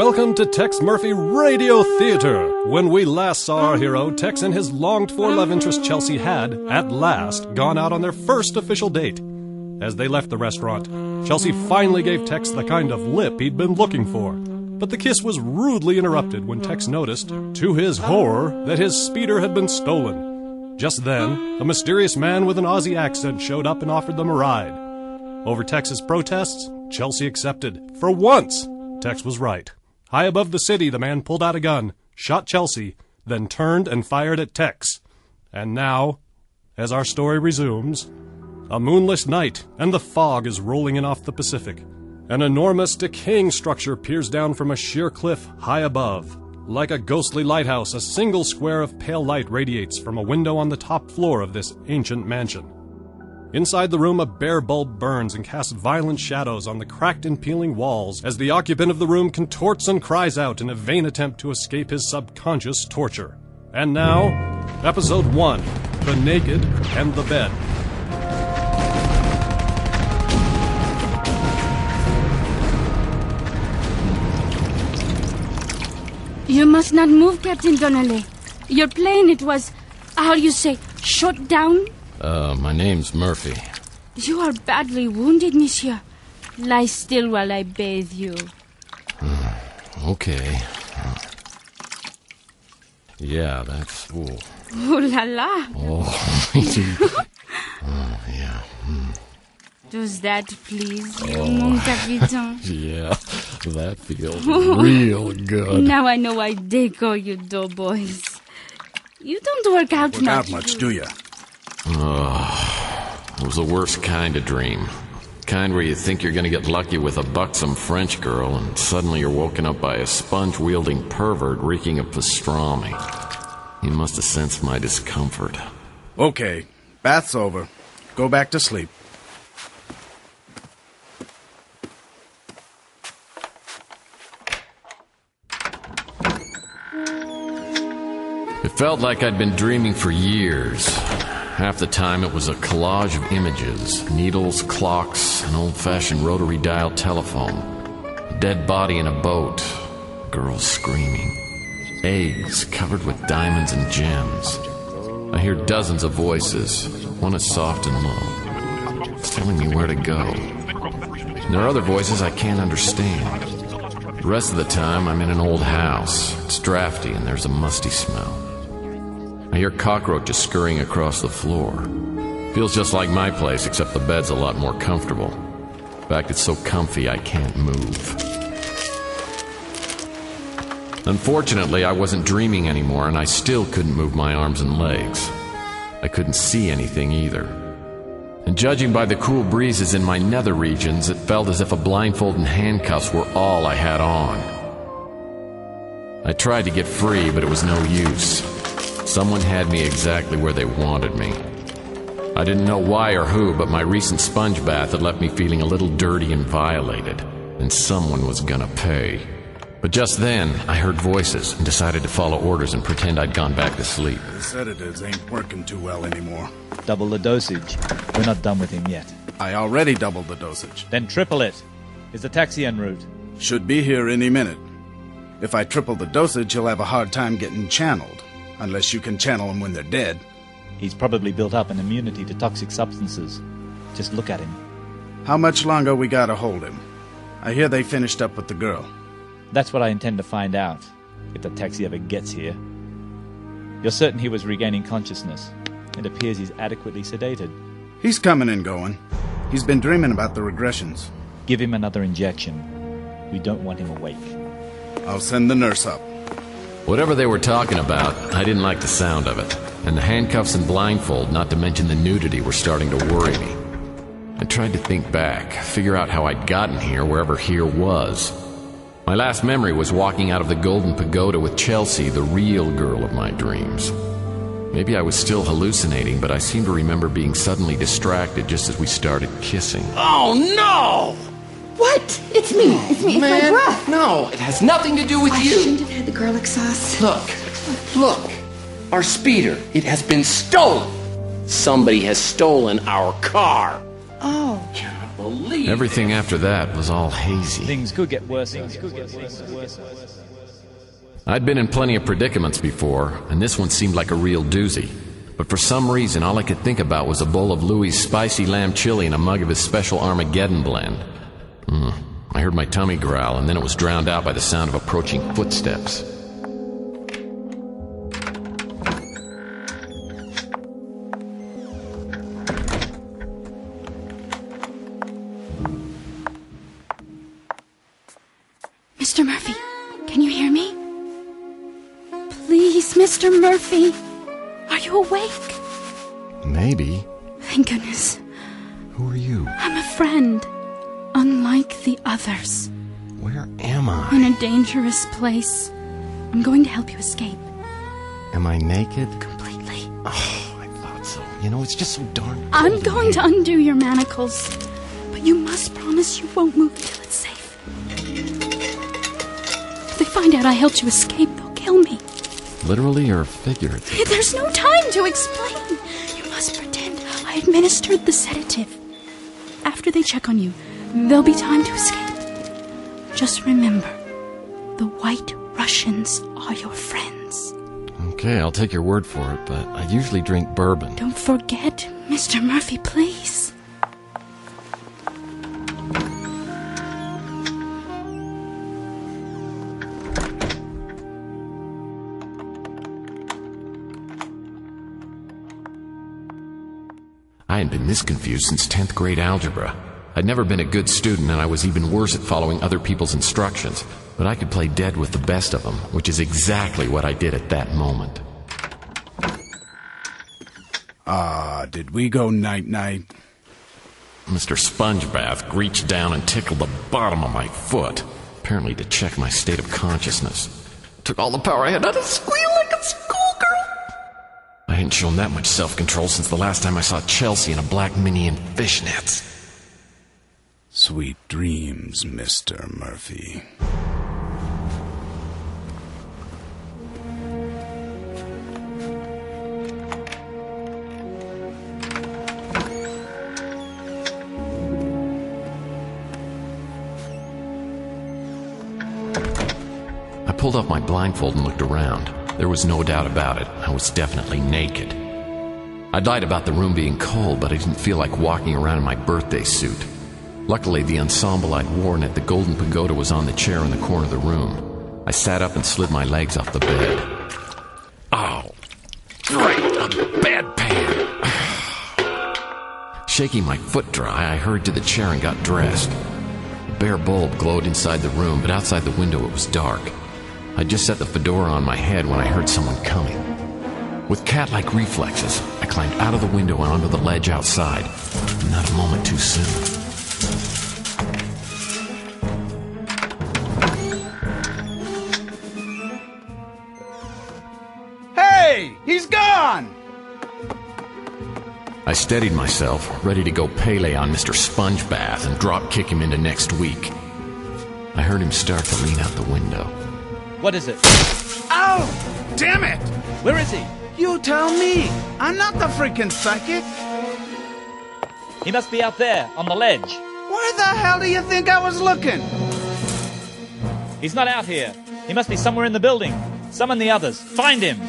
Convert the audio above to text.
Welcome to Tex Merfy Radio Theater. When we last saw our hero, Tex and his longed-for love interest Chelsea had, at last, gone out on their first official date. As they left the restaurant, Chelsea finally gave Tex the kind of lip he'd been looking for. But the kiss was rudely interrupted when Tex noticed, to his horror, that his speeder had been stolen. Just then, a mysterious man with an Aussie accent showed up and offered them a ride. Over Tex's protests, Chelsea accepted. For once, Tex was right. High above the city, the man pulled out a gun, shot Chelsea, then turned and fired at Tex. And now, as our story resumes, a moonless night, and the fog is rolling in off the Pacific. An enormous, decaying structure peers down from a sheer cliff high above. Like a ghostly lighthouse, a single square of pale light radiates from a window on the top floor of this ancient mansion. Inside the room, a bare bulb burns and casts violent shadows on the cracked and peeling walls as the occupant of the room contorts and cries out in a vain attempt to escape his subconscious torture. And now, Episode 1, The Naked and the Bed. You must not move, Captain Donnelly. Your plane, it was, how do you say, shot down? My name's Merfy. You are badly wounded, monsieur. Lie still while I bathe you. Okay. Yeah, that's... Ooh. Ooh la la. Oh, yeah. Does that please you, mon capitaine? Yeah, that feels real good. Now I know why they call you doughboys. You don't work out Work out much, do you? It was the worst kind of dream. Kind where you think you're going to get lucky with a buxom French girl, and suddenly you're woken up by a sponge-wielding pervert reeking of pastrami. He must have sensed my discomfort. Okay, bath's over. Go back to sleep. It felt like I'd been dreaming for years. Half the time it was a collage of images, needles, clocks, an old-fashioned rotary dial telephone, a dead body in a boat, girls screaming, eggs covered with diamonds and gems. I hear dozens of voices, one is soft and low. It's telling me where to go. And there are other voices I can't understand. The rest of the time I'm in an old house. It's drafty and there's a musty smell. I hear cockroaches scurrying across the floor. Feels just like my place, except the bed's a lot more comfortable. In fact, it's so comfy I can't move. Unfortunately, I wasn't dreaming anymore, and I still couldn't move my arms and legs. I couldn't see anything either. And judging by the cool breezes in my nether regions, it felt as if a blindfold and handcuffs were all I had on. I tried to get free, but it was no use. Someone had me exactly where they wanted me. I didn't know why or who, but my recent sponge bath had left me feeling a little dirty and violated, and someone was gonna pay. But just then, I heard voices and decided to follow orders and pretend I'd gone back to sleep. The sedatives ain't working too well anymore. Double the dosage. We're not done with him yet. I already doubled the dosage. Then triple it. Is the taxi en route? Should be here any minute. If I triple the dosage, he'll have a hard time getting channeled. Unless you can channel them when they're dead. He's probably built up an immunity to toxic substances. Just look at him. How much longer we gotta hold him? I hear they finished up with the girl. That's what I intend to find out, if the taxi ever gets here. You're certain he was regaining consciousness? It appears he's adequately sedated. He's coming and going. He's been dreaming about the regressions. Give him another injection. We don't want him awake. I'll send the nurse up. Whatever they were talking about, I didn't like the sound of it. And the handcuffs and blindfold, not to mention the nudity, were starting to worry me. I tried to think back, figure out how I'd gotten here, wherever here was. My last memory was walking out of the Golden Pagoda with Chelsea, the real girl of my dreams. Maybe I was still hallucinating, but I seem to remember being suddenly distracted just as we started kissing. Oh, no! What? It's me. It's me. It's my breath. No, it has nothing to do with I you. shouldn't have had the garlic sauce. Look. Our speeder. It has been stolen. Somebody has stolen our car. Oh. believe Everything after that was all hazy. Things could get worse. I'd been in plenty of predicaments before, and this one seemed like a real doozy. But for some reason, all I could think about was a bowl of Louis' spicy lamb chili and a mug of his special Armageddon blend. I heard my tummy growl, and then it was drowned out by the sound of approaching footsteps. Mr. Murphy, can you hear me? Please, Mr. Murphy. Are you awake? Maybe. Thank goodness. Who are you? I'm a friend. Unlike the others. Where am I? In a dangerous place. I'm going to help you escape. Am I naked? Completely. Oh, I thought so. You know, it's just so darn cold. I'm going to undo your manacles. But you must promise you won't move until it's safe. If they find out I helped you escape, they'll kill me. Literally or figuratively? There's no time to explain. You must pretend I administered the sedative. After they check on you, there'll be time to escape. Just remember, the White Russians are your friends. Okay, I'll take your word for it, but I usually drink bourbon. Don't forget, Mr. Murphy, please. I hadn't been this confused since 10th grade algebra. I'd never been a good student, and I was even worse at following other people's instructions. But I could play dead with the best of them, which is exactly what I did at that moment. Did we go night-night? Mr. Spongebath reached down and tickled the bottom of my foot, apparently to check my state of consciousness. Took all the power I had not to squeal like a schoolgirl. I hadn't shown that much self-control since the last time I saw Chelsea in a black mini and fishnets. Sweet dreams, Mr. Murphy. I pulled off my blindfold and looked around. There was no doubt about it. I was definitely naked. I'd lied about the room being cold, but I didn't feel like walking around in my birthday suit. Luckily, the ensemble I'd worn at the Golden Pagoda was on the chair in the corner of the room. I sat up and slid my legs off the bed. Oh, great, a bedpan! Shaking my foot dry, I hurried to the chair and got dressed. A bare bulb glowed inside the room, but outside the window it was dark. I just set the fedora on my head when I heard someone coming. With cat-like reflexes, I climbed out of the window and onto the ledge outside. Not a moment too soon. Hey! He's gone! I steadied myself, ready to go Pele on Mr. Spongebath and drop-kick him into next week. I heard him start to lean out the window. What is it? Ow! Damn it! Where is he? You tell me! I'm not the freaking psychic! He must be out there, on the ledge. Where the hell do you think I was looking? He's not out here. He must be somewhere in the building. Summon the others. Find him!